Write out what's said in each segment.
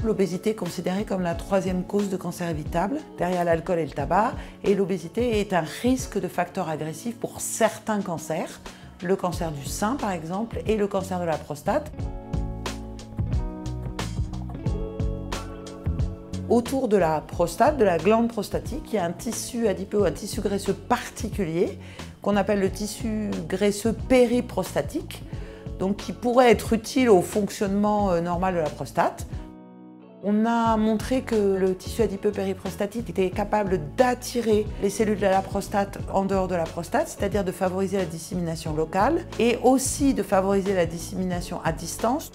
L'obésité est considérée comme la troisième cause de cancer évitable, derrière l'alcool et le tabac, et l'obésité est un risque de facteur agressif pour certains cancers, le cancer du sein par exemple et le cancer de la prostate. Autour de la prostate, de la glande prostatique, il y a un tissu adipeux, un tissu graisseux particulier qu'on appelle le tissu graisseux périprostatique, donc qui pourrait être utile au fonctionnement normal de la prostate. On a montré que le tissu adipeux périprostatique était capable d'attirer les cellules de la prostate en dehors de la prostate, c'est-à-dire de favoriser la dissémination locale et aussi de favoriser la dissémination à distance.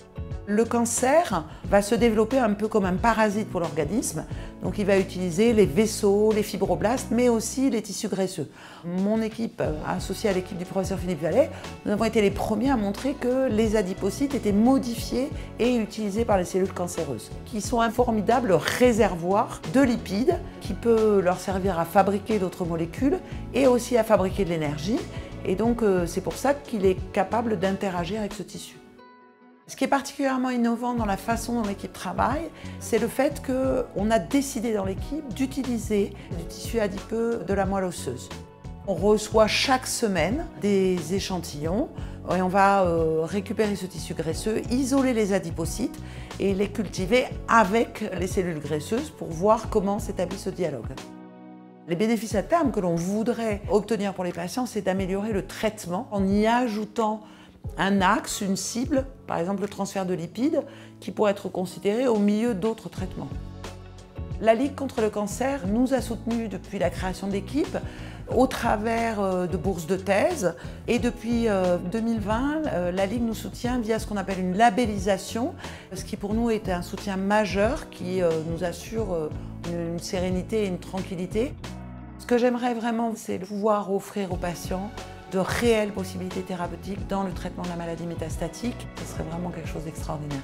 Le cancer va se développer un peu comme un parasite pour l'organisme, donc il va utiliser les vaisseaux, les fibroblastes, mais aussi les tissus graisseux. Mon équipe, associée à l'équipe du professeur Philippe Vallée, nous avons été les premiers à montrer que les adipocytes étaient modifiés et utilisés par les cellules cancéreuses, qui sont un formidable réservoir de lipides qui peut leur servir à fabriquer d'autres molécules et aussi à fabriquer de l'énergie. Et donc c'est pour ça qu'il est capable d'interagir avec ce tissu. Ce qui est particulièrement innovant dans la façon dont l'équipe travaille, c'est le fait qu'on a décidé dans l'équipe d'utiliser du tissu adipeux de la moelle osseuse. On reçoit chaque semaine des échantillons et on va récupérer ce tissu graisseux, isoler les adipocytes et les cultiver avec les cellules graisseuses pour voir comment s'établit ce dialogue. Les bénéfices à terme que l'on voudrait obtenir pour les patients, c'est d'améliorer le traitement en y ajoutant un axe, une cible, par exemple le transfert de lipides, qui pourrait être considéré au milieu d'autres traitements. La Ligue contre le cancer nous a soutenus depuis la création de l'équipe au travers de bourses de thèse et depuis 2020, la Ligue nous soutient via ce qu'on appelle une labellisation, ce qui pour nous est un soutien majeur qui nous assure une sérénité et une tranquillité. Ce que j'aimerais vraiment, c'est pouvoir offrir aux patients de réelles possibilités thérapeutiques dans le traitement de la maladie métastatique. Ce serait vraiment quelque chose d'extraordinaire.